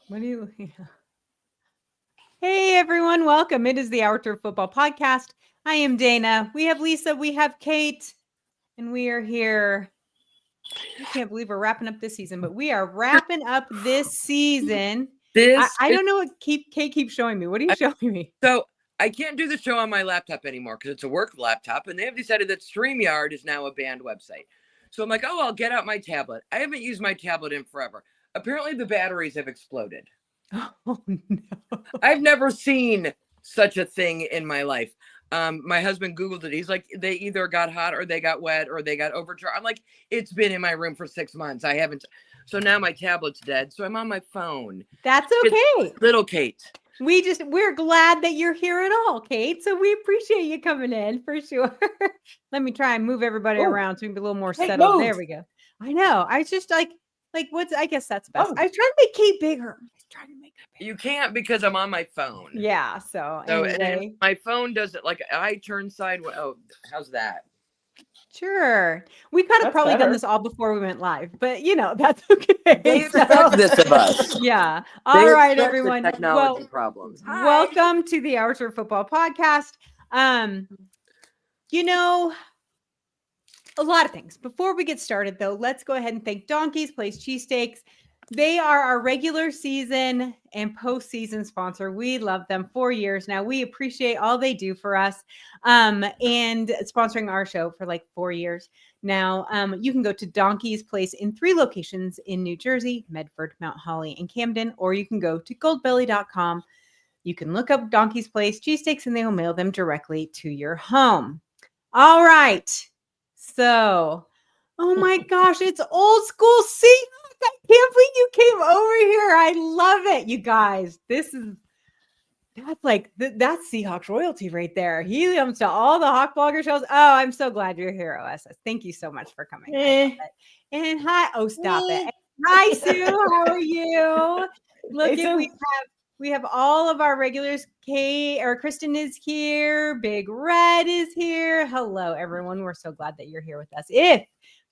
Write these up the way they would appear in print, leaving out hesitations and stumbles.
What do you? Yeah. Hey everyone, welcome. It is the Our Turf Football Podcast. I am Dana. We have Lisa, we have Kate, and we are here. I can't believe we're wrapping up this season, but we are wrapping up this season. I don't know what Kate keeps showing me. What are you showing me? So I can't do the show on my laptop anymore because it's a work laptop, and they have decided that StreamYard is now a banned website. So I'm like, oh, I'll get out my tablet. I haven't used my tablet in forever. Apparently, the batteries have exploded. Oh no! I've never seen such a thing in my life. My husband Googled it. He's like, they either got hot or they got wet or they got overcharged. I'm like, it's been in my room for 6 months. I haven't. So now my tablet's dead. So I'm on my phone. That's okay. It's little Kate. We're glad that you're here at all, Kate. So we appreciate you coming in for sure. Let me try and move everybody around so we can be a little more settled. There we go. I know. I was just like what's? I guess that's best. I was trying to make Kate bigger. I was trying to make her bigger. You can't because I'm on my phone. Yeah. So anyway. And my phone does it like I turn sideways. Oh, how's that? Sure. We could have probably done this all before we went live, but that's okay. They expect this of us. Yeah. All right, everyone. Technology problems. Hi. Welcome to the Our Turf Football Podcast. A lot of things. Before we get started, though, let's go ahead and thank Donkey's Place Cheesesteaks. They are our regular season and postseason sponsor. We love them 4 years now. We appreciate all they do for us and sponsoring our show for like 4 years now. You can go to Donkey's Place in 3 locations in New Jersey, Medford, Mount Holly, and Camden, or you can go to goldbelly.com. You can look up Donkey's Place Cheesesteaks and they will mail them directly to your home. All right. So, oh my gosh, it's old school Seahawks. I can't believe you came over here. I love it, you guys. That's Seahawks royalty right there. He comes to all the Hawk blogger shows. Oh, I'm so glad you're here, OSS. Thank you so much for coming. And hi, stop it. Hi, Sue. How are you? Look, we have all of our regulars. Kristen is here. Big Red is here. Hello, everyone. We're so glad that you're here with us. If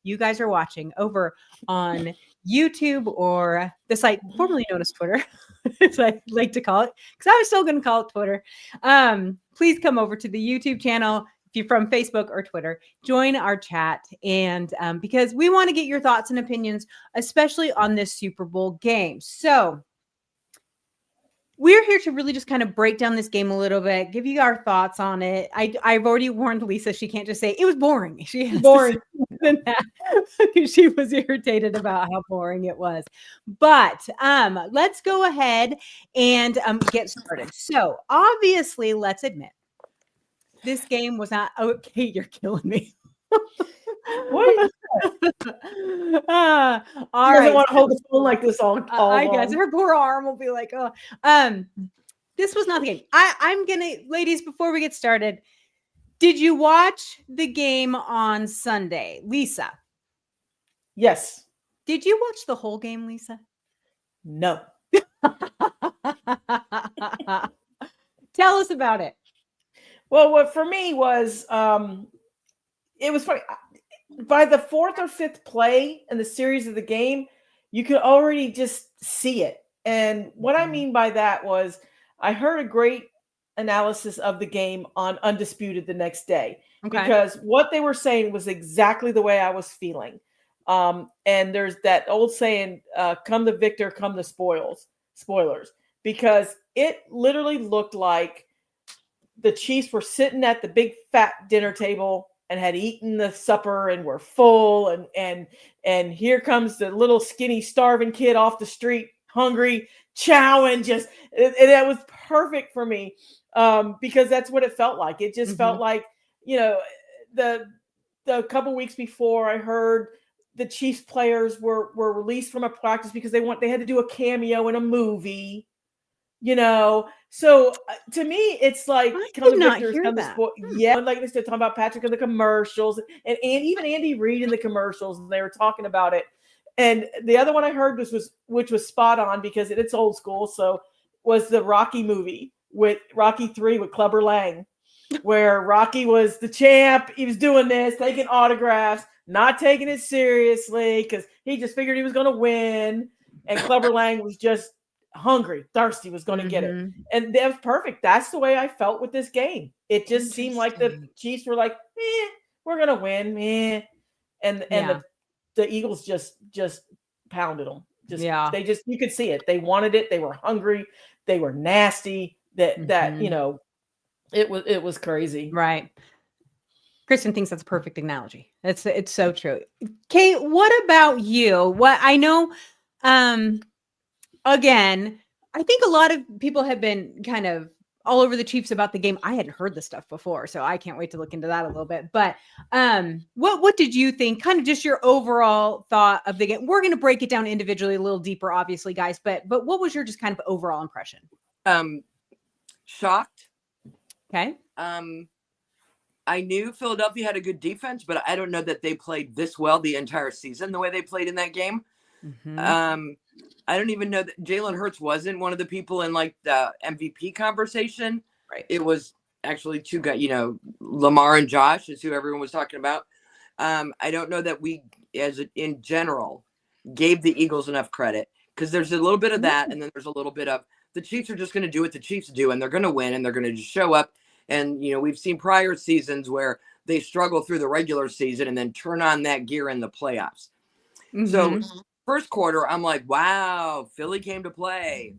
you guys are watching over on YouTube or the site formerly known as Twitter, as I like to call it, because I'm still going to call it Twitter. Please come over to the YouTube channel. If you're from Facebook or Twitter, join our chat. And because we want to get your thoughts and opinions, especially on this Super Bowl game. So we're here to really just kind of break down this game a little bit, give you our thoughts on it. I've already warned Lisa she can't just say it was boring. She has boring than that because she was irritated about how boring it was. But let's go ahead and get started. So obviously, let's admit this game was not. Oh, Kate, you're killing me. What? All she doesn't want to hold the phone like this all I guess her poor arm will be like, oh. This was not the game. I'm gonna, ladies, before we get started, did you watch the game on Sunday, Lisa? Yes. Did you watch the whole game, Lisa? No. Tell us about it. Well, what for me was it was funny. By the 4th or 5th play in the series of the game, you could already just see it. And what I mean by that was I heard a great analysis of the game on Undisputed the next day, because what they were saying was exactly the way I was feeling. And there's that old saying, come the victor, come the spoilers, because it literally looked like the Chiefs were sitting at the big fat dinner table and had eaten the supper and were full, and here comes the little skinny starving kid off the street, hungry, chowing, and that was perfect for me, because that's what it felt like. It just felt like, the couple weeks before, I heard the Chiefs players were released from a practice because they had to do a cameo in a movie. So to me, it's like, come the victors, come the sport. Yeah, like they said, talking about Patrick in the commercials, and even Andy Reid in the commercials, and they were talking about it. And the other one I heard which was spot on because it's old school. So was the Rocky movie with Rocky 3 with Clubber Lang, where Rocky was the champ. He was doing this, taking autographs, not taking it seriously because he just figured he was going to win, and Clubber Lang was just hungry, thirsty, was going to get it. Mhm. And that was perfect. That's the way I felt with this game. It just seemed like the Interesting. Chiefs were like, we're going to win. And Yeah. the Eagles just pounded them. Yeah. You could see it. They wanted it. They were hungry. They were nasty. Mhm. It was crazy. Right. Kristen thinks that's a perfect analogy. It's so true. Kate, what about you? What I know, again, I think a lot of people have been kind of all over the Chiefs about the game. I hadn't heard this stuff before, so I can't wait to look into that a little bit. But what did you think? Kind of just your overall thought of the game. We're going to break it down individually a little deeper, obviously, guys. But what was your just kind of overall impression? Shocked. Okay. I knew Philadelphia had a good defense, but I don't know that they played this well the entire season, the way they played in that game. Mm-hmm. I don't even know that Jalen Hurts wasn't one of the people in like the MVP conversation. Right. It was actually two guys, Lamar and Josh is who everyone was talking about. I don't know that we, in general, gave the Eagles enough credit, because there's a little bit of that, and then there's a little bit of the Chiefs are just going to do what the Chiefs do, and they're going to win, and they're going to just show up. And, we've seen prior seasons where they struggle through the regular season and then turn on that gear in the playoffs. Mm-hmm. So first quarter, I'm like, wow, Philly came to play.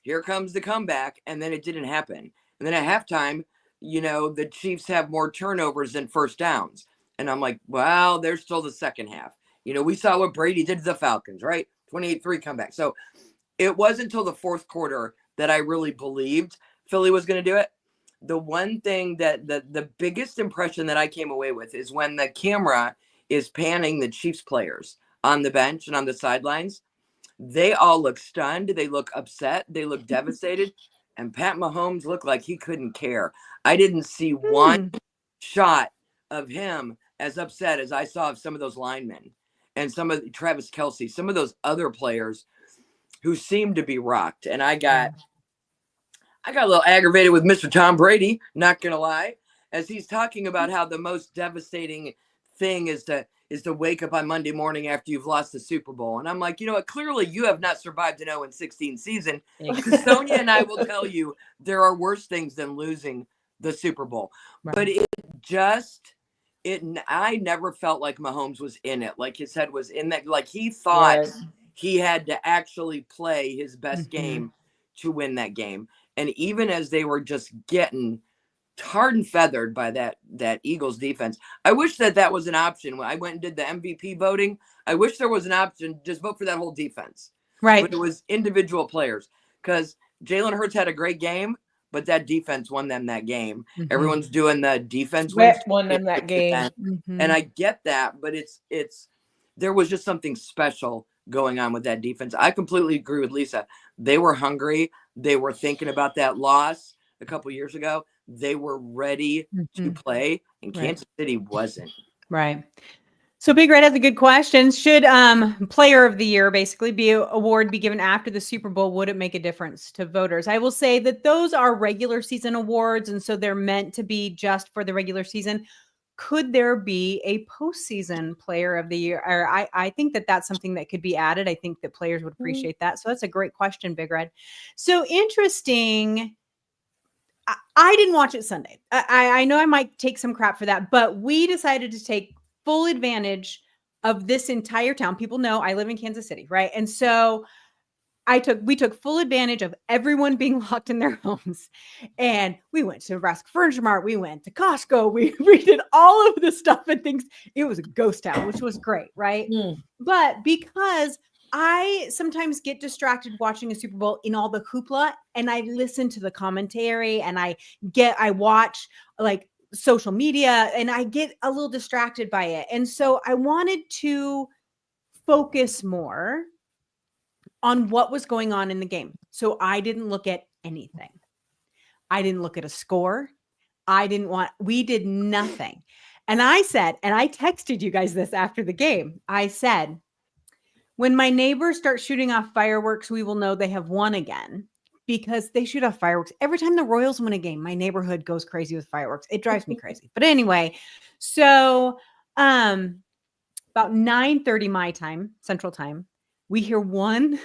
Here comes the comeback. And then it didn't happen. And then at halftime, the Chiefs have more turnovers than first downs. And I'm like, wow, there's still the second half. We saw what Brady did to the Falcons, right? 28-3 comeback. So it wasn't until the fourth quarter that I really believed Philly was going to do it. The one thing that the biggest impression that I came away with is when the camera is panning the Chiefs players on the bench and on the sidelines, they all look stunned. They look upset. They look devastated. And Pat Mahomes looked like he couldn't care. I didn't see one shot of him as upset as I saw of some of those linemen and some of Travis Kelce, some of those other players who seemed to be rocked. And I got a little aggravated with Mr. Tom Brady, not going to lie, as he's talking about how the most devastating thing is to wake up on Monday morning after you've lost the Super Bowl. And I'm like, clearly you have not survived an 0-16 season. Because Sonia and I will tell you there are worse things than losing the Super Bowl. Right. But I never felt like Mahomes was in it. Like his head was in that. Like he thought he had to actually play his best game to win that game. And even as they were just getting tarred and feathered by that Eagles defense, I wish that was an option. When I went and did the MVP voting, I wish there was an option, just vote for that whole defense. Right. But it was individual players, because Jalen Hurts had a great game, but that defense won them that game. Everyone's doing the defense won them that game. And I get that, but there was just something special going on with that defense. I completely agree with Lisa. They were hungry. They were thinking about that loss a couple years ago. They were ready to play, and Kansas City wasn't. Right. So Big Red has a good question. Should Player of the Year basically award be given after the Super Bowl? Would it make a difference to voters? I will say that those are regular season awards, and so they're meant to be just for the regular season. Could there be a postseason Player of the Year? Or I think that's something that could be added. I think that players would appreciate that. So that's a great question, Big Red. So interesting. I didn't watch it Sunday. I know I might take some crap for that, but we decided to take full advantage of this entire town. People know I live in Kansas City, right? And so we took full advantage of everyone being locked in their homes, and we went to Nebraska Furniture Mart. We went to Costco. We did all of the stuff and things. It was a ghost town, which was great, right? But because I sometimes get distracted watching a Super Bowl in all the hoopla, and I listen to the commentary, and I watch like social media, and I get a little distracted by it. And so I wanted to focus more on what was going on in the game. So I didn't look at anything. I didn't look at a score. We did nothing. And I said, and I texted you guys this after the game. I said, when my neighbors start shooting off fireworks, we will know they have won again, because they shoot off fireworks. Every time the Royals win a game, my neighborhood goes crazy with fireworks. It drives me crazy. But anyway, so about 9:30 my time, Central Time, we hear one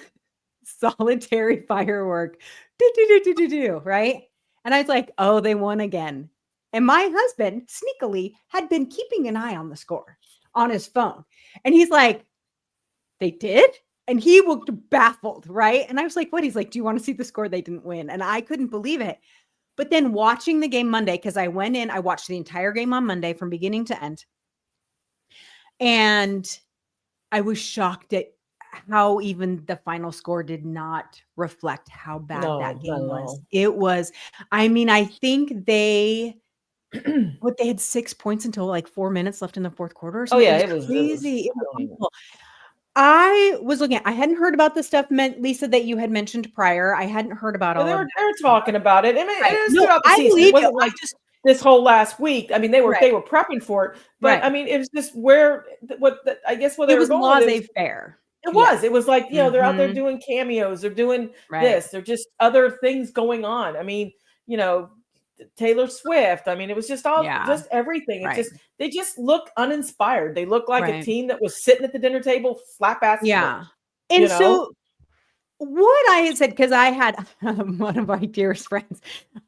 solitary firework, right? And I was like, oh, they won again. And my husband sneakily had been keeping an eye on the score on his phone. And he's like, they did? And he looked baffled, right? And I was like, what? He's like, do you want to see the score? They didn't win. And I couldn't believe it. But then watching the game Monday, because I went in, I watched the entire game on Monday from beginning to end. And I was shocked at how even the final score did not reflect how bad that game was. It was, I mean, I think they had 6 points until like 4 minutes left in the fourth quarter or something. Oh, yeah, it was crazy. It was awful. I was looking at, I hadn't heard about the stuff, Lisa, that you had mentioned prior. I hadn't heard about all of that. They're talking about it. I mean, Right. it is No, throughout the I season. believe It wasn't you. like just this whole last week. I mean, they were prepping for it. But Right. I mean, it was just where I guess what they were going with. Laissez-faire. It was. It was like, you know, they're out there Mhm. doing cameos. They're doing Right. this. They're just other things going on. I mean, you know, Taylor Swift. I mean, it was just all just everything. It Right. just they just look uninspired. They look like a Right. team that was sitting at the dinner table, flap ass. Yeah. And you know? so what I had said, because I had one of my dearest friends,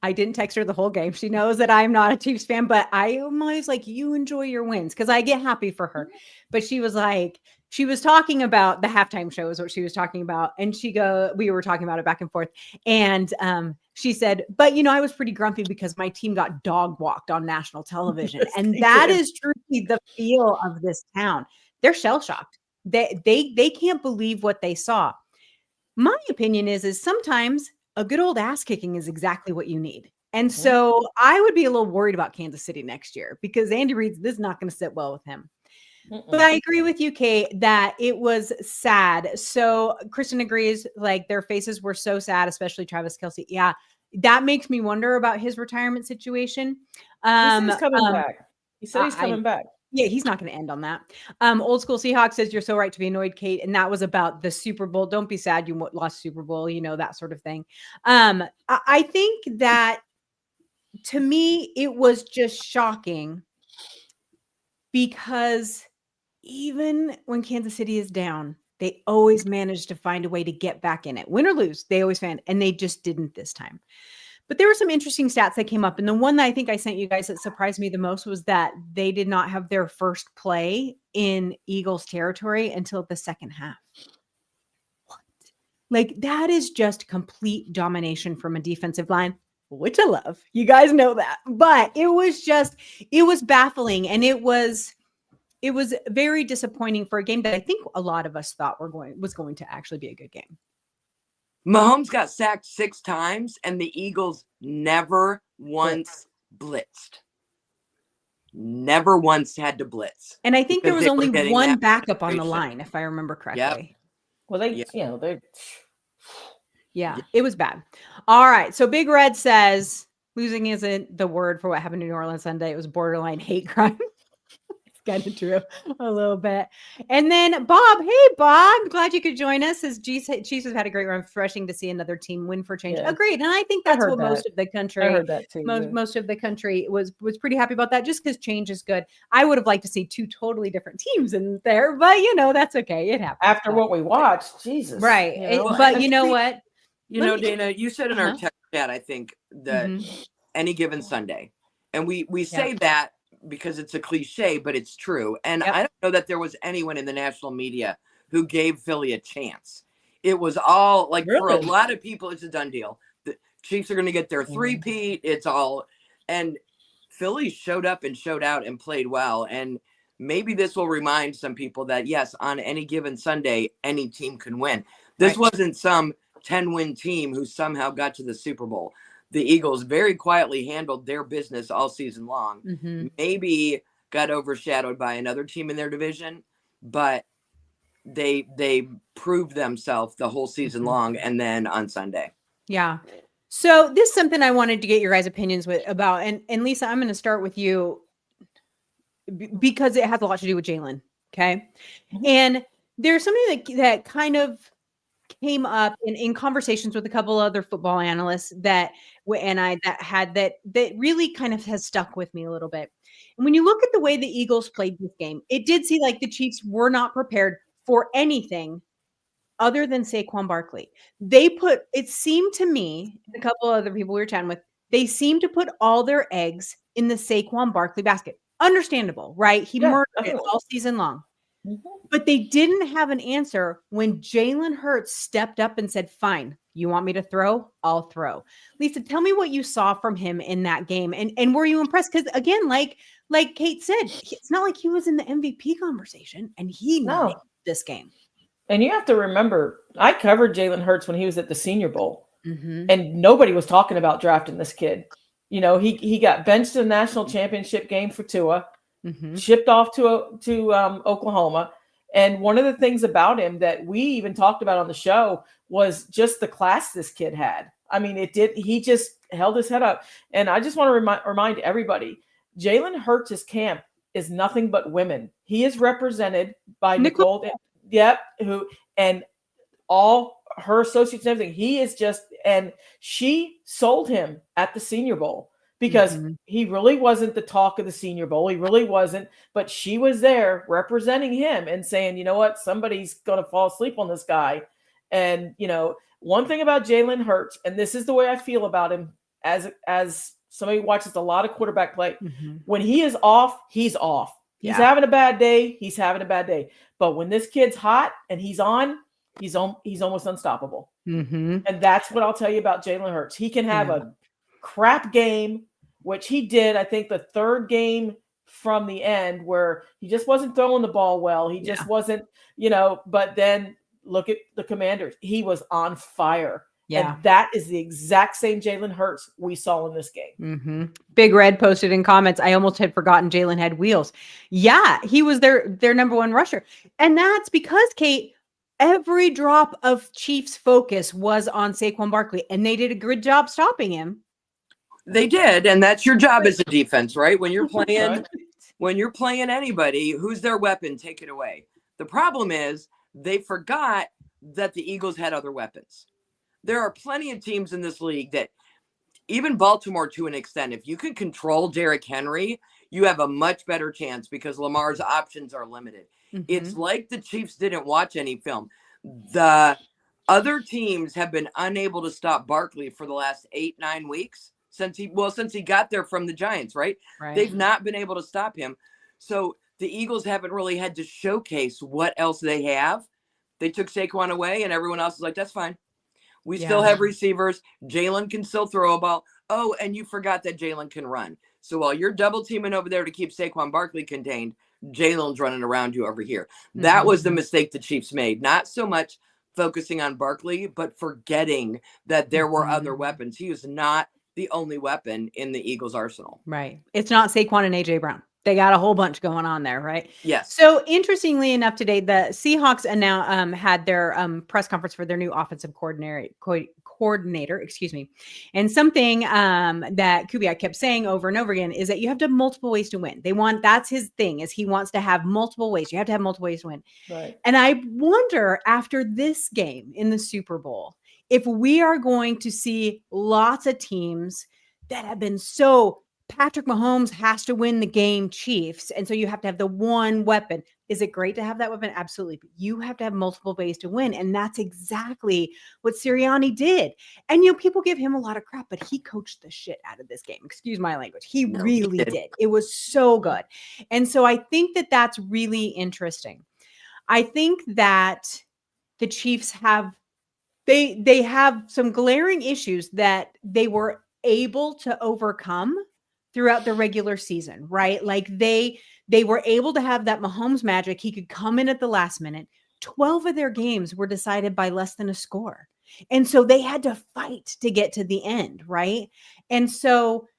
I didn't text her the whole game. She knows that I'm not a Chiefs fan, but I am always like, you enjoy your wins, because I get happy for her. But she was like, she was talking about the halftime show is what she was talking about. And we were talking about it back and forth. And she said, but you know, I was pretty grumpy because my team got dog walked on national television. Yes, and they that did. is truly the feel of this town. They're shell-shocked. They can't believe what they saw. My opinion is sometimes a good old ass kicking is exactly what you need. And so I would be a little worried about Kansas City next year, because Andy Reid's, this is not going to sit well with him. But I agree with you, Kate, that it was sad. So Kristen agrees, like their faces were so sad, especially Travis Kelce. Yeah, that makes me wonder about his retirement situation. He's coming back. He said he's coming back. Yeah, he's not going to end on that. Old School Seahawks says, you're so right to be annoyed, Kate. And that was about the Super Bowl. Don't be sad you lost Super Bowl, you know, that sort of thing. I think that, to me, it was just shocking, because even when Kansas City is down, they always manage to find a way to get back in it. Win or lose, they always find, and they just didn't this time. But there were some interesting stats that came up. And the one that I think I sent you guys that surprised me the most was that they did not have their first play in Eagles territory until the second half. What? Like, that is just complete domination from a defensive line, which I love. You guys know that. But it was baffling. And it was very disappointing for a game that I think a lot of us thought was going to actually be a good game. Mahomes got sacked 6 times, and the Eagles never once blitzed. Never once had to blitz. And I think there was only one backup on the line, if I remember correctly. Yep. Well, Yeah, it was bad. All right. So Big Red says losing isn't the word for what happened in New Orleans Sunday. It was borderline hate crime. Kind of true a little bit. And then Bob, hey Bob, glad you could join us. As Chiefs have had a great run, refreshing to see another team win for change. Agreed. And I think that's what most of the country, I heard that too. Most of the country was pretty happy about that, just because change is good. I would have liked to see 2 totally different teams in there, but you know, that's okay. It happens. After what we watched, Jesus. Right. You know? But you know what? Dana, you said in our text chat, I think, that any given Sunday. And we say that because it's a cliche, but it's true. And I don't know that there was anyone in the national media who gave Philly a chance. It was all like, for a lot of people, it's a done deal. The Chiefs are going to get their three-peat. It's all, and Philly showed up and showed out and played well. And maybe this will remind some people that, yes, on any given Sunday, any team can win. This wasn't some 10-win team who somehow got to the Super Bowl. The Eagles very quietly handled their business all season long. Maybe got overshadowed by another team in their division, but they proved themselves the whole season long, and then on Sunday. Yeah. So this is something I wanted to get your guys' opinions about. And Lisa, I'm going to start with you because it has a lot to do with Jalen. Okay. And there's something that kind of came up in conversations with a couple other football analysts that really kind of has stuck with me a little bit. And when you look at the way the Eagles played this game, it did seem like the Chiefs were not prepared for anything other than Saquon Barkley. It seemed to me, a couple of other people we were chatting with, they seemed to put all their eggs in the Saquon Barkley basket. Understandable, right? He murdered it all season long. But they didn't have an answer when Jalen Hurts stepped up and said, fine, you want me to throw? I'll throw. Lisa, tell me what you saw from him in that game. And were you impressed? Because again, like Kate said, it's not like he was in the MVP conversation and he nailed this game. And you have to remember, I covered Jalen Hurts when he was at the Senior Bowl, and nobody was talking about drafting this kid. You know, he got benched in the national championship game for Tua, shipped off to Oklahoma. And one of the things about him that we even talked about on the show was just the class this kid had. I mean, he just held his head up. And I just want to remind everybody, Jalen Hurts' camp is nothing but women. He is represented by Nicole. And all her associates and everything. He is just, and she sold him at the Senior Bowl because he really wasn't the talk of the Senior Bowl. He really wasn't, but she was there representing him and saying, you know what, somebody's going to fall asleep on this guy. And, you know, one thing about Jalen Hurts, and this is the way I feel about him as somebody who watches a lot of quarterback play, when he is off, he's off. He's having a bad day. He's having a bad day. But when this kid's hot and he's on, he's almost unstoppable. And that's what I'll tell you about Jalen Hurts. He can have a crap game, which he did, I think, the third game from the end where he just wasn't throwing the ball well. He just wasn't, you know, but then look at the Commanders. He was on fire. Yeah. And that is the exact same Jalen Hurts we saw in this game. Big Red posted in comments, I almost had forgotten Jalen had wheels. Yeah, he was their number one rusher. And that's because, Kate, every drop of Chiefs focus was on Saquon Barkley, and they did a good job stopping him. They did, and that's your job as a defense, right? When you're playing anybody, who's their weapon, take it away. The problem is they forgot that the Eagles had other weapons. There are plenty of teams in this league that, even Baltimore to an extent, if you can control Derrick Henry, you have a much better chance because Lamar's options are limited. It's like the Chiefs didn't watch any film. The other teams have been unable to stop Barkley for the last 8-9 weeks since he got there from the Giants, right? They've not been able to stop him. So the Eagles haven't really had to showcase what else they have. They took Saquon away and everyone else is like, that's fine. We still have receivers. Jalen can still throw a ball. Oh, and you forgot that Jalen can run. So while you're double teaming over there to keep Saquon Barkley contained, Jalen's running around you over here. That was the mistake the Chiefs made. Not so much focusing on Barkley, but forgetting that there were other weapons. He was not the only weapon in the Eagles' arsenal. Right. It's not Saquon and A.J. Brown. They got a whole bunch going on there, right? Yes. So interestingly enough, today the Seahawks had their press conference for their new offensive coordinator, excuse me. And something that Kubiak kept saying over and over again is that you have to have multiple ways to win. That's his thing, is he wants to have multiple ways. You have to have multiple ways to win. Right. And I wonder, after this game in the Super Bowl, if we are going to see lots of teams that have been so Patrick Mahomes has to win the game, Chiefs. And so you have to have the one weapon. Is it great to have that weapon? Absolutely. But you have to have multiple ways to win. And that's exactly what Sirianni did. And, you know, people give him a lot of crap, but he coached the shit out of this game. Excuse my language. He really did. It was so good. And so I think that that's really interesting. I think that the Chiefs have, they have some glaring issues that they were able to overcome throughout the regular season, right? Like they were able to have that Mahomes magic. He could come in at the last minute. 12 of their games were decided by less than a score. And so they had to fight to get to the end, right? And so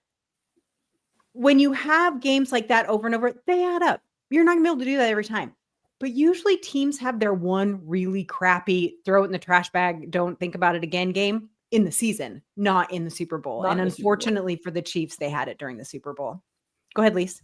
when you have games like that over and over, they add up. You're not gonna be able to do that every time. But usually teams have their one really crappy, throw it in the trash bag, don't think about it again game in the season, not in the Super Bowl. And unfortunately for the Chiefs, they had it during the Super Bowl. Go ahead, Lise.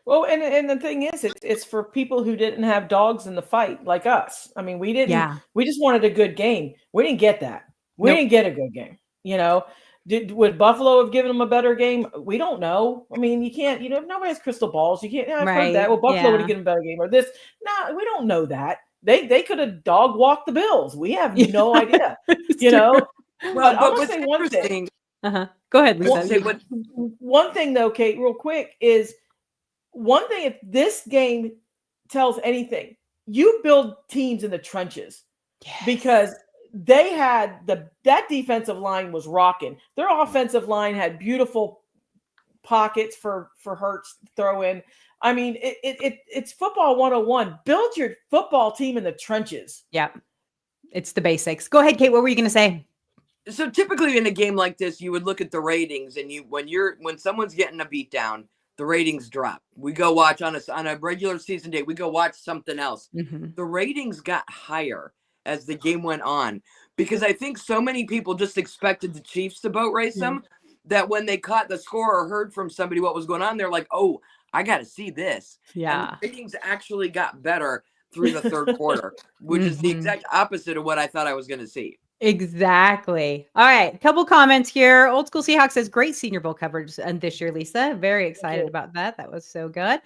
Well, and the thing is, it's for people who didn't have dogs in the fight like us. I mean, we didn't. We just wanted a good game. We didn't get that. We didn't get a good game. You know, would Buffalo have given them a better game? We don't know. I mean, you can't. You know, nobody has crystal balls. You can't. I've heard that. Well, Buffalo would have given them a better game or this. No, we don't know that. They could have dog walked the Bills. We have no idea, Well, but I'm gonna say one thing. Go ahead, Lisa. One thing though, Kate, real quick, is one thing. If this game tells anything, you build teams in the trenches, because they had that defensive line was rocking. Their offensive line had beautiful pockets for Hurts to throw in. I mean, it's football 101. Build your football team in the trenches. Yeah, it's the basics. Go ahead, Kate. What were you going to say? So typically in a game like this, you would look at the ratings, and when someone's getting a beat down, the ratings drop. We go watch on a regular season day. We go watch something else. Mm-hmm. The ratings got higher as the game went on, because I think so many people just expected the Chiefs to boat race them, that when they caught the score or heard from somebody what was going on, they're like, oh, I got to see this. Yeah. And the ratings actually got better through the third quarter, which is the exact opposite of what I thought I was going to see. Exactly. All right. A couple comments here. Old School Seahawks says great Senior Bowl coverage this year, Lisa. Very excited about that. That was so good.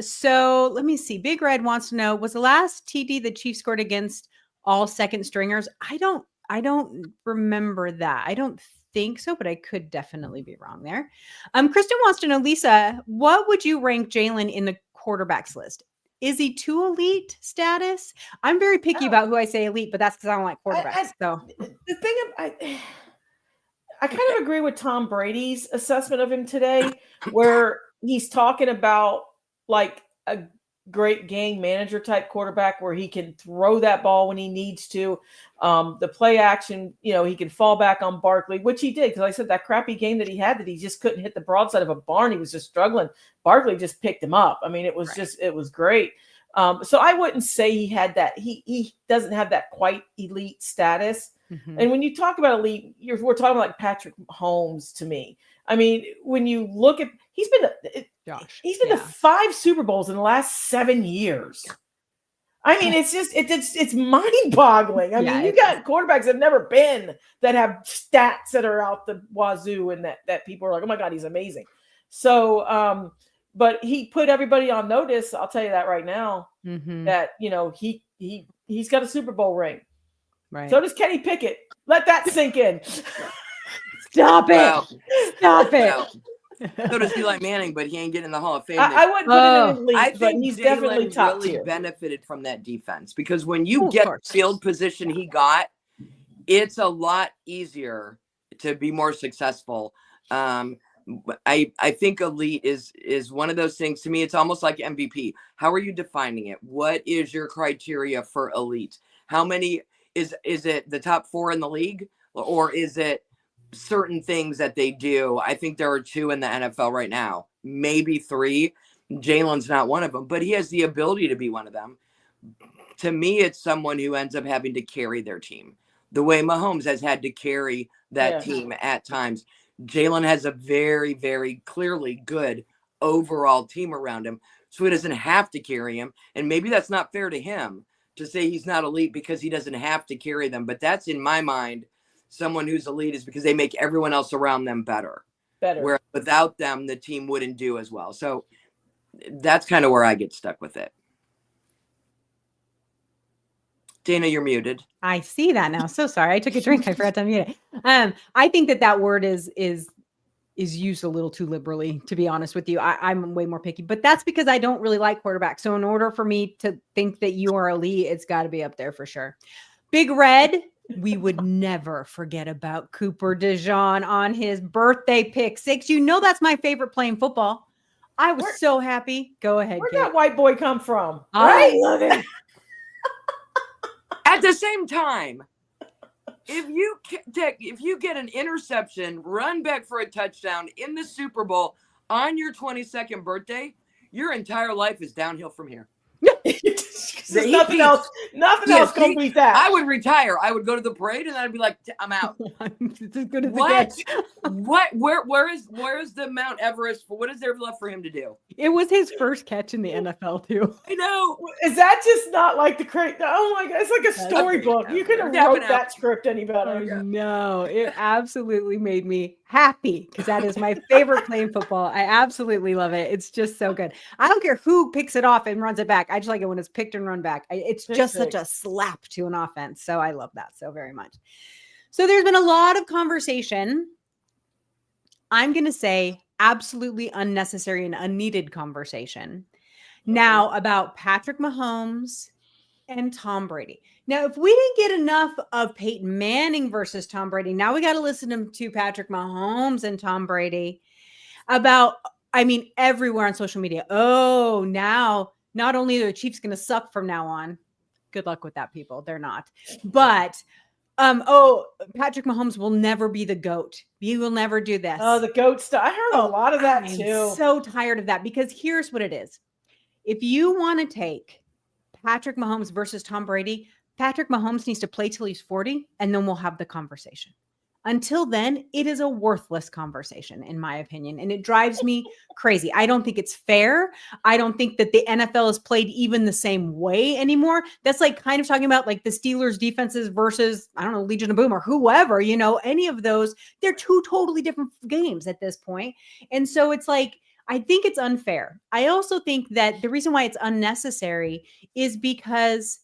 So let me see. Big Red wants to know, was the last TD the Chiefs scored against all second stringers? I don't remember that. I don't think so, but I could definitely be wrong there. Kristen wants to know, Lisa, what would you rank Jalen in the quarterbacks list? Is he too elite status? I'm very picky about who I say elite, but that's because I don't like quarterbacks. So the thing I kind of agree with Tom Brady's assessment of him today, where he's talking about like a great game manager type quarterback where he can throw that ball when he needs to. The play action, he can fall back on Barkley, which he did. Because I said that crappy game that he had that he just couldn't hit the broadside of a barn. He was just struggling. Barkley just picked him up. I mean, it was it was great. So I wouldn't say he had that. He doesn't have that quite elite status. Mm-hmm. And when you talk about elite, we're talking about like Patrick Mahomes to me. I mean, when you look at, he's been to 5 Super Bowls in the last 7 years. I mean, it's just, it's mind boggling. I mean, you got quarterbacks that have never been that have stats that are out the wazoo and that people are like, oh my God, he's amazing. So, but he put everybody on notice. I'll tell you that right now, that, he's got a Super Bowl ring. Right. So does Kenny Pickett. Let that sink in. Stop it. Stop it. So does Eli Manning, but he ain't getting in the Hall of Fame. I wouldn't put it in elite, I think he's Jalen definitely top really tier. benefited from that defense, because when you get the field position he got, it's a lot easier to be more successful. I think elite is one of those things. To me, it's almost like MVP. How are you defining it? What is your criteria for elite? How many is it the top 4 in the league, or is it certain things that they do? I think there are 2 in the NFL right now, maybe 3. Jalen's not one of them, but he has the ability to be one of them. To me, it's someone who ends up having to carry their team the way Mahomes has had to carry that team at times. Jalen has a very, very clearly good overall team around him, so he doesn't have to carry him. And maybe that's not fair to him to say he's not elite because he doesn't have to carry them. But that's, in my mind, someone who's elite is because they make everyone else around them better. Where without them, the team wouldn't do as well. So that's kind of where I get stuck with it. Dana, you're muted. I see that now. So sorry. I took a drink. I forgot to unmute it. I think that word is used a little too liberally, to be honest with you. I'm way more picky, but that's because I don't really like quarterbacks. So in order for me to think that you are elite, it's got to be up there for sure. Big Red, we would never forget about Cooper DeJean on his birthday pick 6. That's my favorite playing football. I was so happy. Go ahead. Where'd that white boy come from? I love it. At the same time, if you get an interception, run back for a touchdown in the Super Bowl on your 22nd birthday, your entire life is downhill from here. Nothing else gonna beat that. I would retire. I would go to the parade and I'd be like, I'm out. It's as good as what? Where is the Mount Everest? What is there left for him to do? It was his first catch in the NFL too. I know. Is that just not like the crate? Oh my God, it's like a storybook. You could have wrote that script any better. No, it absolutely made me happy because that is my favorite playing football. I absolutely love it. It's just so good. I don't care who picks it off and runs it back. I just like it when it's picked and run back. It's just such a slap to an offense. So I love that so very much. So there's been a lot of conversation. I'm going to say absolutely unnecessary and unneeded conversation now about Patrick Mahomes and Tom Brady. Now, if we didn't get enough of Peyton Manning versus Tom Brady, now we got to listen to Patrick Mahomes and Tom Brady about, everywhere on social media. Oh, now not only are the Chiefs going to suck from now on. Good luck with that, people. They're not. But Patrick Mahomes will never be the GOAT. He will never do this. Oh, the GOAT stuff. I heard a lot of that too. I'm so tired of that because here's what it is. If you want to take Patrick Mahomes versus Tom Brady, Patrick Mahomes needs to play till he's 40, and then we'll have the conversation. Until then, it is a worthless conversation, in my opinion, and it drives me crazy. I don't think it's fair. I don't think that the NFL is played even the same way anymore. That's like kind of talking about like the Steelers defenses versus, I don't know, Legion of Boom or whoever, any of those. They're two totally different games at this point. And so it's like, I think it's unfair. I also think that the reason why it's unnecessary is because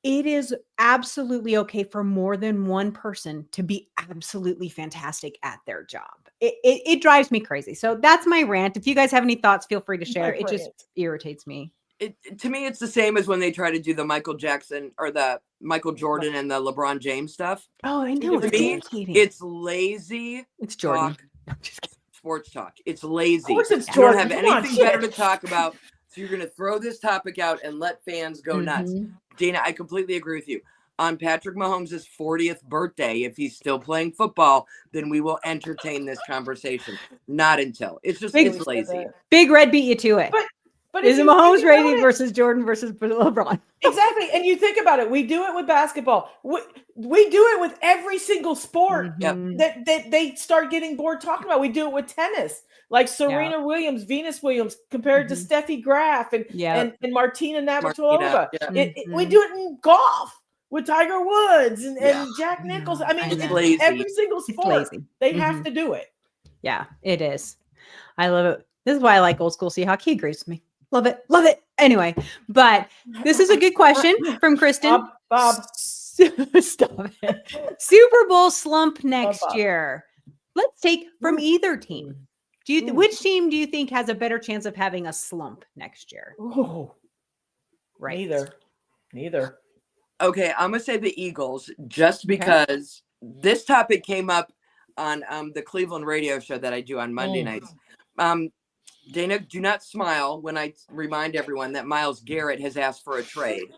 it is absolutely okay for more than one person to be absolutely fantastic at their job. It drives me crazy. So that's my rant. If you guys have any thoughts, feel free to share. It just irritates me. To me, it's the same as when they try to do the Michael Jackson or the Michael Jordan and the LeBron James stuff. Oh, I know. To me, it's lazy. It's Jordan. Sports talk. It's lazy. Of course it's Jordan. Jordan. You don't have anything better to talk about. So you're going to throw this topic out and let fans go nuts. Dana, I completely agree with you. On Patrick Mahomes' 40th birthday, if he's still playing football, then we will entertain this conversation. Not until. It's lazy. Big Red beat you to it. But is it Mahomes rating versus Jordan versus LeBron? Exactly. And you think about it. We do it with basketball. We do it with every single sport that they start getting bored talking about. We do it with tennis. Like Serena Williams, Venus Williams, compared to Steffi Graf and Martina Navratilova. We do it in golf with Tiger Woods and Jack Nicklaus. I mean, it's every single sport. They have to do it. Yeah, it is. I love it. This is why I like old school Seahawk. He agrees with me. Love it. Love it. Anyway, but this is a good question from Kristen. Bob. Stop it. Super Bowl slump next year. Let's take from either team. Which team do you think has a better chance of having a slump next year? Oh, right. Neither. Okay, I'm gonna say the Eagles just because this topic came up on the Cleveland radio show that I do on Monday nights. Dana, do not smile when I remind everyone that Myles Garrett has asked for a trade.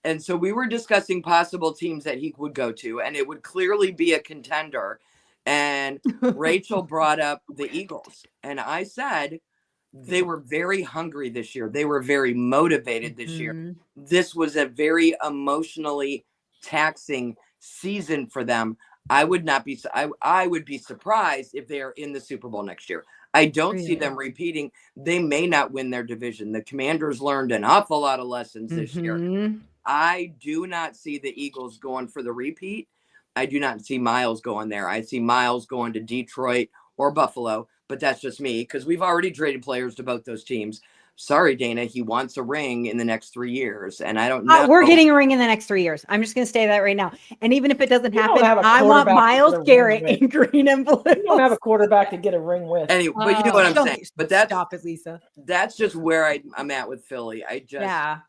And so we were discussing possible teams that he would go to, and it would clearly be a contender. And Rachel brought up the Eagles. And I said they were very hungry this year. They were very motivated this year. This was a very emotionally taxing season for them. I would be surprised if they are in the Super Bowl next year. I don't see them repeating. They may not win their division. The Commanders learned an awful lot of lessons this year. I do not see the Eagles going for the repeat. I do not see Myles going there. I see Myles going to Detroit or Buffalo, but that's just me because we've already traded players to both those teams. Sorry, Dana, he wants a ring in the next 3 years, and I don't know. We're getting a ring in the next 3 years. I'm just going to say that right now. And even if it doesn't happen, I want Myles Garrett in green and blue. You don't have a quarterback to get a ring with. Anyway, but you know what I'm saying. But stop it, Lisa. That's just where I'm at with Philly. Fair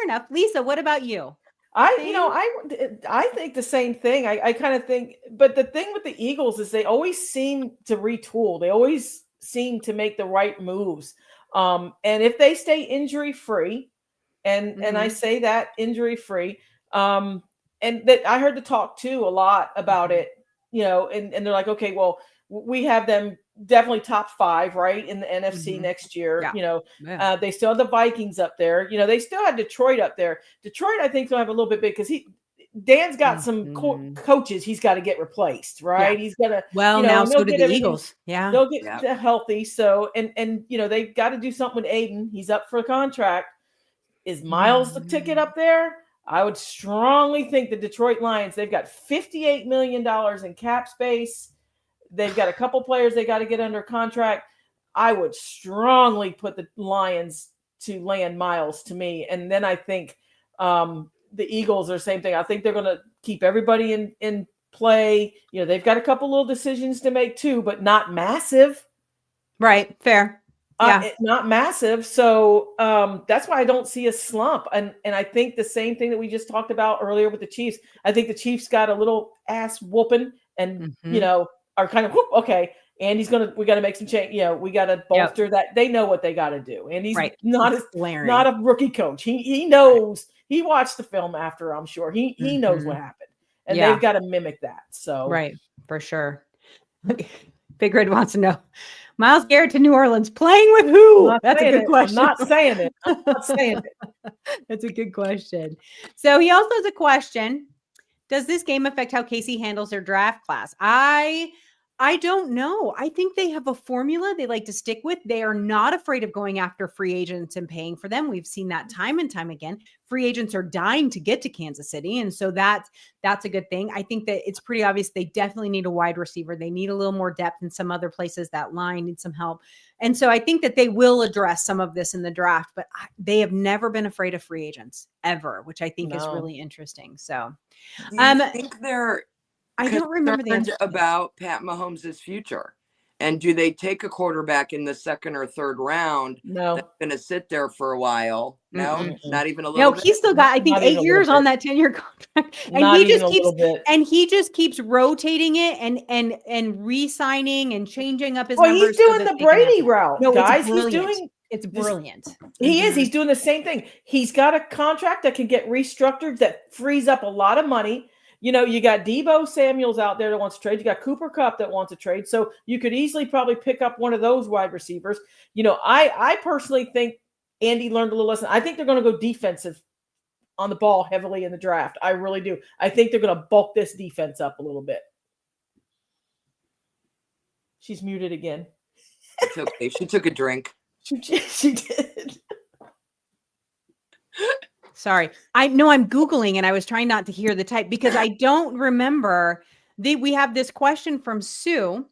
enough. Lisa, what about you? I think the same thing. I kind of think, but the thing with the Eagles is they always seem to retool. They always seem to make the right moves. And if they stay injury free, and I say that injury free, and that I heard the talk too a lot about it, and they're like, okay, well, we have them definitely top 5, right, in the NFC next year. They still have the Vikings up there. They still have Detroit up there. Detroit, I think, will have a little bit big because Dan's got some coaches he's got to get replaced, right? He's got to. Well, now so do the Eagles. Yeah, they'll get healthy. So and they've got to do something with Aiden. He's up for a contract. Is Myles the ticket up there? I would strongly think the Detroit Lions. They've got $58 million in cap space. They've got a couple players they got to get under contract. I would strongly put the Lions to land Miles to me. And then I think the Eagles are the same thing. I think they're going to keep everybody in play. You know, they've got a couple little decisions to make too, but not massive. Right. Fair. Yeah. Not massive. So that's why I don't see a slump. And I think the same thing that we just talked about earlier with the Chiefs. I think the Chiefs got a little ass whooping and, you know, are kind of, okay, Andy's we got to make some change. You know, we got to bolster that. They know what they got to do. And he's not a rookie coach. He knows. He watched the film after, I'm sure. He knows what happened. And they've got to mimic that. So right, for sure. Big Red wants to know. Myles Garrett to New Orleans, playing with who? That's a good question. I'm not saying it. That's a good question. So he also has a question. Does this game affect how Casey handles their draft class? I don't know. I think they have a formula they like to stick with. They are not afraid of going after free agents and paying for them. We've seen that time and time again. Free agents are dying to get to Kansas City. And so that's a good thing. I think that it's pretty obvious they definitely need a wide receiver. They need a little more depth in some other places. That line needs some help. And so I think that they will address some of this in the draft, but they have never been afraid of free agents ever, which I think is really interesting. So do you think they're I don't remember the answer about Pat Mahomes' future. And do they take a quarterback in the second or third round? No. That's going to sit there for a while. No, not even a little bit. No, he's still got, I think, 8 years on that 10-year contract. And he just keeps rotating it and re-signing and changing up his numbers. He's doing the Brady route, no, guys. It's brilliant. He is. He's doing the same thing. He's got a contract that can get restructured that frees up a lot of money. You know, you got Deebo Samuels out there that wants to trade. You got Cooper Kupp that wants to trade. So you could easily probably pick up one of those wide receivers. You know, I personally think Andy learned a little lesson. I think they're going to go defensive on the ball heavily in the draft. I really do. I think they're going to bulk this defense up a little bit. She's muted again. It's okay. She took a drink. She did. Sorry. I know I'm Googling and I was trying not to hear the type because I don't remember. We have this question from Sue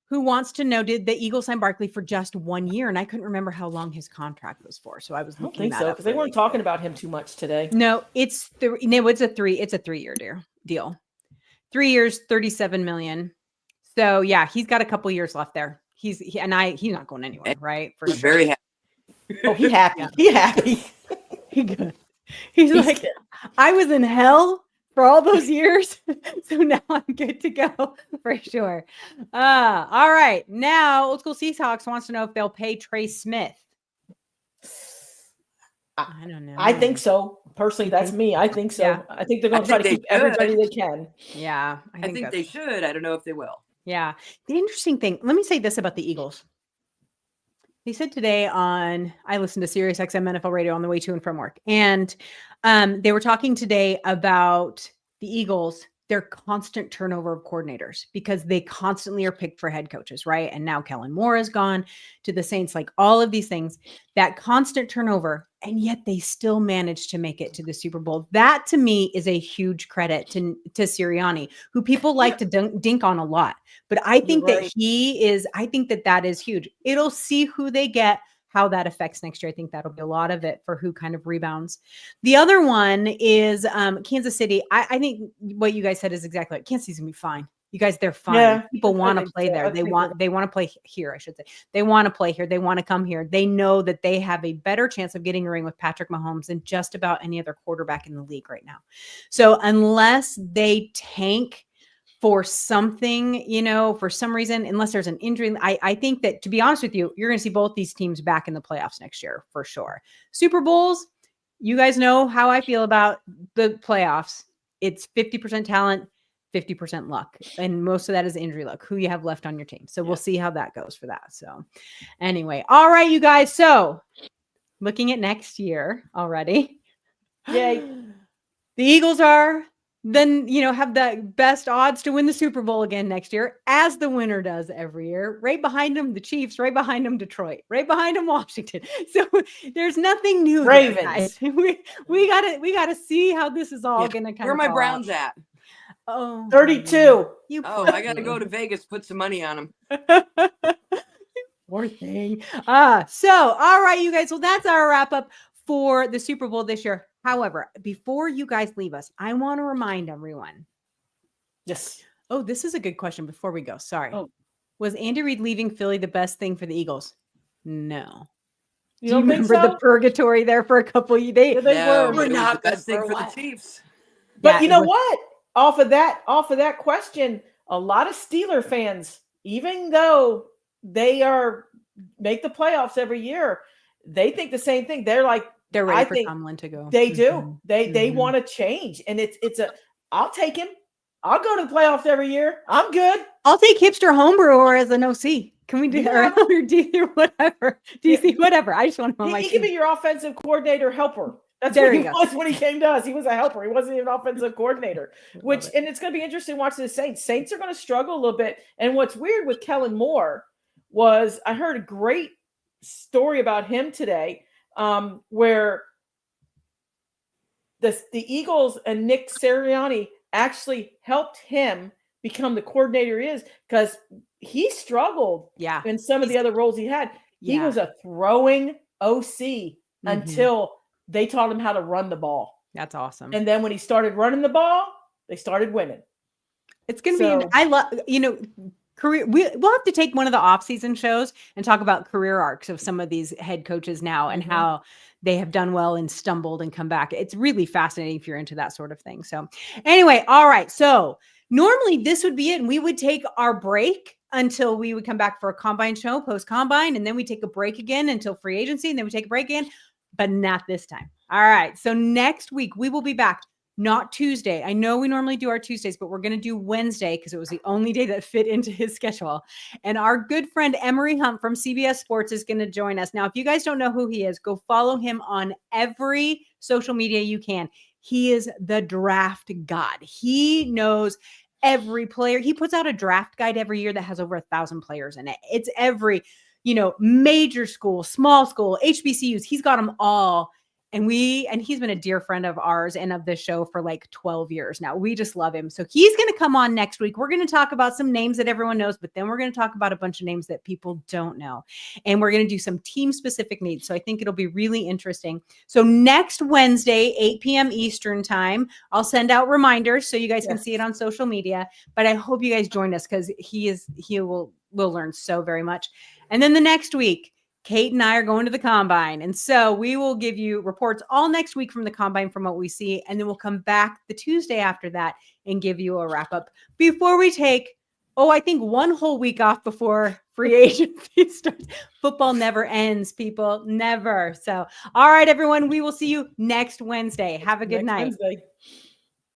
who wants to know, did the Eagles sign Barkley for just 1 year? And I couldn't remember how long his contract was for. So I was looking that up. Because they weren't talking about him too much today. No, it's a 3-year deal. 3 years, $37 million. So yeah, he's got a couple years left there. He's not going anywhere, right? He's very happy. Oh, he's happy. Yeah. He's happy. He's like, good. I was in hell for all those years. So now I'm good to go for sure. All right. Now Old School Seahawks wants to know if they'll pay Trey Smith. I don't know. I think so. Personally, that's me. I think so. Yeah. I think they're going to try to keep everybody they can. Yeah. I think they should. I don't know if they will. Yeah. The interesting thing, let me say this about the Eagles. He said today I listened to Sirius XM NFL radio on the way to and from work. And they were talking today about the Eagles, their constant turnover of coordinators because they constantly are picked for head coaches, right? And now Kellen Moore has gone to the Saints, like all of these things, that constant turnover. And yet they still managed to make it to the Super Bowl. That to me is a huge credit to Sirianni, who people like to dink on a lot. But I think that that is huge. It'll see who they get, how that affects next year. I think that'll be a lot of it for who kind of rebounds. The other one is Kansas City. I think what you guys said is exactly right. Kansas City's gonna be fine. You guys, they're fine. Yeah, people want to play there. They want to play here, I should say. They want to play here. They want to come here. They know that they have a better chance of getting a ring with Patrick Mahomes than just about any other quarterback in the league right now. So unless they tank for something, for some reason, unless there's an injury, I think that, to be honest with you, you're going to see both these teams back in the playoffs next year for sure. Super Bowls, you guys know how I feel about the playoffs. It's 50% talent, 50% luck. And most of that is injury luck, who you have left on your team. So we'll see how that goes for that. So anyway, all right, you guys. So looking at next year already. Yay. The Eagles are then, have the best odds to win the Super Bowl again next year, as the winner does every year. Right behind them, the Chiefs. Right behind them, Detroit. Right behind them, Washington. So there's nothing new. Ravens. We gotta see how this is all gonna kind of. Where are my Browns at? Oh, 32. I got to go to Vegas, put some money on them. Poor thing. So, all right, you guys. Well, that's our wrap up for the Super Bowl this year. However, before you guys leave us, I want to remind everyone. Yes. Oh, this is a good question before we go. Sorry. Oh. Was Andy Reid leaving Philly the best thing for the Eagles? No. You Do you don't think remember so? the purgatory there for a couple of days? Yeah, they No, were. but it was the not good best thing for a for the while. Chiefs. But Yeah, you it know was- what? Off of that question, a lot of Steeler fans, even though they make the playoffs every year, they think the same thing. They're like, They're ready I for think Tomlin to go. they do. Mhm. They Mhm. want to change, and I'll take him. I'll go to the playoffs every year. I'm good. I'll take hipster homebrewer as an OC. Can we do Yeah. that? Or DC, whatever. DC, whatever. I just want him on my He team. can be your offensive coordinator helper. That's There what he you go. was when he came to us. He was a helper. He wasn't even an offensive coordinator. Love it. And it's going to be interesting watching the Saints. Saints are going to struggle a little bit. And what's weird with Kellen Moore was I heard a great story about him today, where the Eagles and Nick Sirianni actually helped him become the coordinator he is, because he struggled Yeah. in some of the other roles he had. He Yeah. was a throwing OC until they taught him how to run the ball. That's awesome. And then when he started running the ball, they started winning. It's going to be, I love, career. We'll have to take one of the off-season shows and talk about career arcs of some of these head coaches now and how they have done well and stumbled and come back. It's really fascinating if you're into that sort of thing. So anyway, all right. So normally this would be it. And we would take our break until we would come back for a combine show, post-combine. And then we take a break again until free agency. And then we take a break again, but not this time. All right. So next week we will be back. Not Tuesday. I know we normally do our Tuesdays, but we're going to do Wednesday because it was the only day that fit into his schedule. And our good friend Emery Hunt from CBS Sports is going to join us. Now, if you guys don't know who he is, go follow him on every social media you can. He is the draft god. He knows every player. He puts out a draft guide every year that has over 1,000 players in it. It's every, major school, small school, HBCUs. He's got them all. And he's been a dear friend of ours and of this show for like 12 years now. We just love him. So he's going to come on next week. We're going to talk about some names that everyone knows, but then we're going to talk about a bunch of names that people don't know. And we're going to do some team specific needs. So I think it'll be really interesting. So next Wednesday, 8 p.m. Eastern time, I'll send out reminders so you guys can see it on social media, but I hope you guys join us because we'll learn so very much. And then the next week, Kate and I are going to the combine. And so we will give you reports all next week from the combine from what we see. And then we'll come back the Tuesday after that and give you a wrap up before we take, I think one whole week off before free agency starts. Football never ends, people. Never. So, all right, everyone, we will see you next Wednesday. Have a good night. Wednesday.